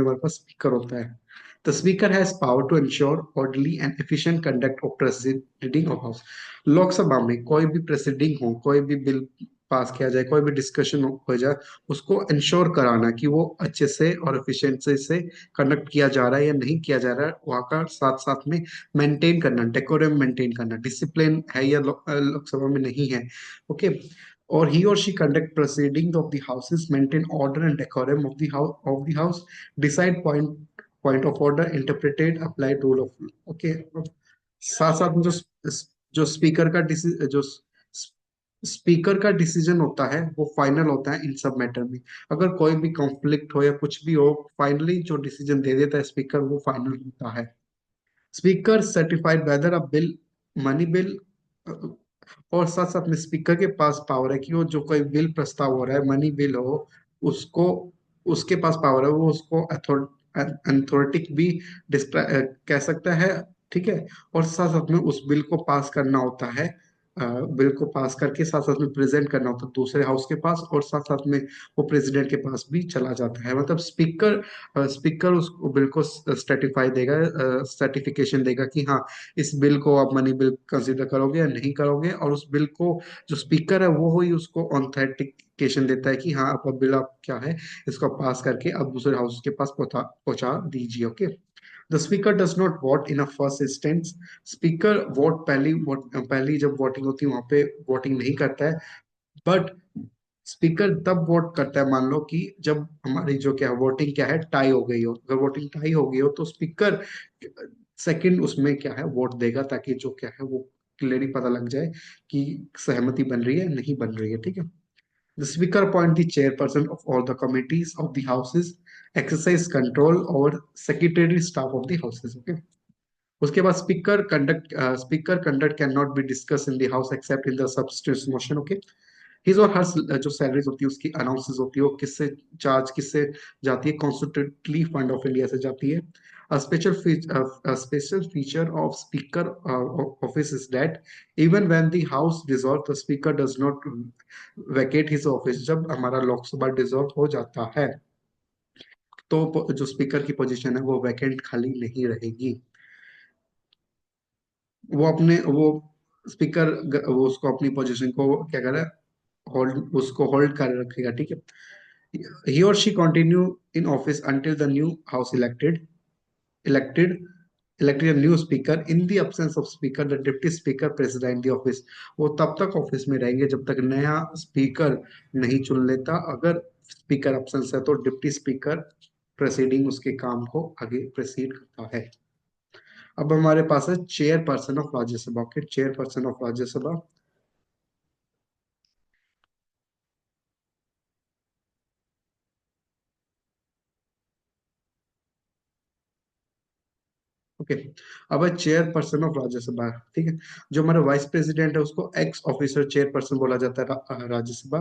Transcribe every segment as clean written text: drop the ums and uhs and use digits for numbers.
हमारे पास स्पीकर होता है। The speaker has power to ensure orderly and efficient conduct of proceeding of house. Lok Sabha में कोई भी प्रोसीडिंग हो, कोई भी बिल पास किया जाए, कोई भी डिस्कशन हो जाए, उसको इंश्योर कराना कि वो अच्छे से और एफिशिएंसी से कंडक्ट किया जा रहा है या नहीं किया जा रहा है, वहाँ का साथ साथ में मेंटेन करना, डेकोरम मेंटेन करना, डिसिप्लिन है या लोकसभा में नहीं है। ओके। और he or she conduct proceedings of the houses, maintain order and decorum of the house, decide point of order, interpreted, applied rule of law. Okay। साथ साथ में जो स्पीकर का जो स्पीकर का डिसीजन होता है वो फाइनल होता है इन सब मैटर में। अगर कोई भी कॉन्फ्लिक्ट हो या कुछ भी हो, फाइनली जो डिसीजन दे देता है स्पीकर, वो फाइनल होता है। स्पीकर सर्टिफाइड वेदर अ बिल, मनी बिल, और साथ साथ में स्पीकर के पास पावर है कि वो जो कोई बिल प्रस्ताव हो रहा है, मनी बिल हो, उसको उसके पास पावर है, वो उसको अथॉरिटिक भी कह सकता है। ठीक है। और साथ साथ में उस बिल को पास करना होता है, बिल को पास करके साथ साथ में प्रेजेंट करना होता है दूसरे हाउस के पास, और साथ साथ में वो प्रेसिडेंट के पास भी चला जाता है। मतलब स्पीकर उसको बिल को सर्टिफाई देगा, सर्टिफिकेशन देगा कि हाँ, इस बिल को आप मनी बिल कंसीडर करोगे या नहीं करोगे, और उस बिल को जो स्पीकर है वो ही उसको ऑथेंटिकेशन देता है कि हाँ, आपका बिल आप क्या है, इसको पास करके आप दूसरे हाउस के पास पहुंचा पहुंचा दीजिए। Okay. The speaker does not vote in a first instance. Speaker पहली जब वोटिंग होती है वहां पे वोटिंग नहीं करता है, बट स्पीकर तब वोट करता है, मान लो कि जब हमारी जो क्या वोटिंग क्या है, टाई हो गई हो। अगर वोटिंग टाई हो गई हो तो स्पीकर सेकंड उसमें क्या है वोट देगा, ताकि जो क्या है वो क्लियरली पता लग जाए कि सहमति बन रही है नहीं बन रही है। ठीक है। The speaker appoint the chairperson of all the committees of the houses, exercise control over secretary staff of the houses. Okay. उसके बाद speaker conduct can not be discuss in the house except in the substitute motion. Okay. His और her जो salaries होती है उसकी announces होती है, वो किससे चार्ज किससे जाती है, कॉन्स्टिट्यूटली फंड ऑफ इंडिया से जाती है। A special feature of speaker office is that even when the house dissolves, the speaker does not vacate his office। जब हमारा लोकसभा डिसॉल्व हो जाता है तो जो स्पीकर की पोजीशन है वो वैकेंट खाली नहीं रहेगी। वो स्पीकर वो उसको अपनी पोजीशन को क्या करे, होल्ड उसको होल्ड कर रखेगा। ठीक है। he or she continue in office until the new house elected elected a new speaker। In the absence of speaker, the deputy speaker preside the office। वो तब तक ऑफिस में रहेंगे जब तक नया स्पीकर नहीं चुन लेता। अगर स्पीकर absence है तो डिप्टी स्पीकर प्रेसिडिंग उसके काम को आगे प्रोसीड करता है। अब हमारे पास है चेयरपर्सन ऑफ राज्यसभा के। Chairperson of Rajya Sabha. ओके। अब है चेयरपर्सन ऑफ राज्यसभा। ठीक है। जो हमारा वाइस प्रेसिडेंट है उसको एक्स ऑफिसर चेयरपर्सन बोला जाता है Rajya Sabha.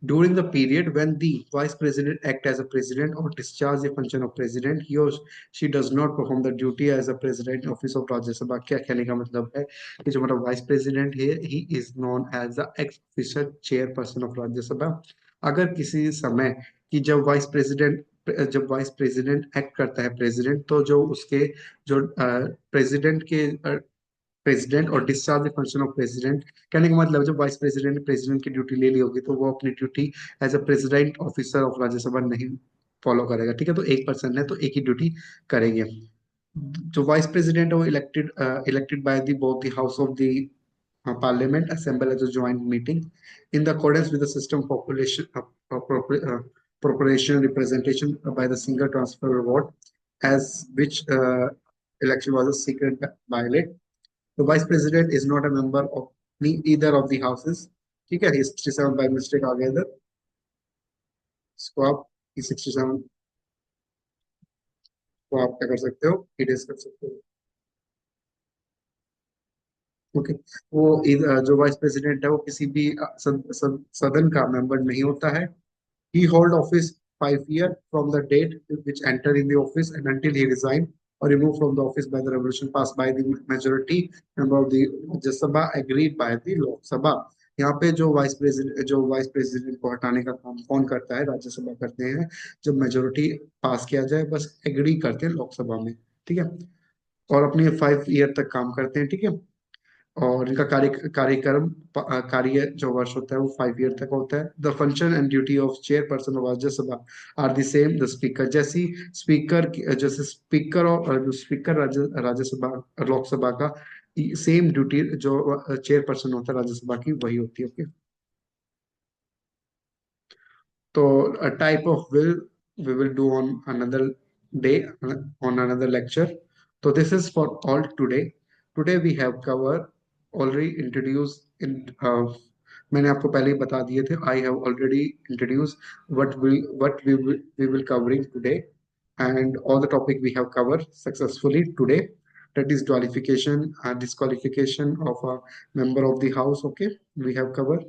During the period when the vice president act as a president और discharge the function of president, he or she does not perform the duty as a president office of Rajya Sabha. क्या कहने का मतलब है कि जो हमारा वाइस प्रेसिडेंट है, he is known as the ex officer chairperson of Rajya Sabha. अगर किसी समय कि जब वाइस प्रेसिडेंट एक्ट करता है प्रेसिडेंट, तो जो उसके जो प्रेसिडेंट और discharge the function of president, कहने का मतलब जब वाइस प्रेसिडेंट ने प्रेसिडेंट की ड्यूटी ले ली होगी तो वो अपनी duty as a president officer of Rajya Sabha नहीं फॉलो करेगा। ठीक है। तो एक पर्सन है तो एक ही ड्यूटी करेंगे। जो वाइस प्रेसिडेंट है वो elected by the both the house of the parliament assemble as a joint meeting in the accordance with the system proportional representation by the single transfer vote, as which election was a secret ballot। The vice president is not a member of either of the houses। ठीक है। 67 by mistake आ गया इधर, इसको आप 67 को आप क्या कर सकते हो, इरेज कर सकते हो। ओके। जो वाइस प्रेसिडेंट है वो किसी भी सदन का मेंबर नहीं होता है। He hold office 5 years from the date which enter in the office and until he resign or removed from the office by the resolution passed by the majority member of the Rajya Sabha agreed by the Lok Sabha। यहाँ पे जो vice president को हटाने का काम कौन करता है, राज्यसभा करते हैं। जब मेजोरिटी पास किया जाए बस एग्री करते हैं लोकसभा में, ठीक है। और अपने 5 ईयर तक काम करते हैं, ठीक है। और इनका कार्य जो वर्ष होता है वो 5 ईयर तक होता है। The function and duty of chairperson of Rajya Sabha are the same the speaker, जैसे स्पीकर और जो स्पीकर राज्यसभा लोकसभा का सेम ड्यूटी जो चेयरपर्सन होता है राज्यसभा की वही होती है, okay. So a type of will we will do on another day, on another lecture. So this is for all today. Today we have covered already introduced in मैंने आपको पहले ही बता दिए थे. I have already introduced what we will covering today, and all the topic we have covered successfully today. That is disqualification and disqualification of a member of the house. Okay, we have covered.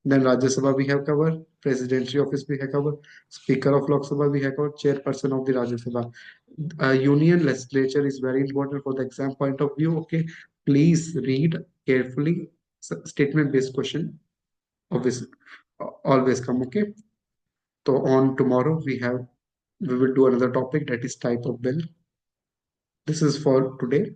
Then Rajya Sabha we have covered, Presidency Office we have covered, Speaker of Lok Sabha we have covered, Chairperson of the Rajya Sabha. Union legislature is very important for the exam point of view. Okay, please read carefully. Statement-based question always always come. Okay, so on tomorrow we will do another topic, that is type of bill. This is for today.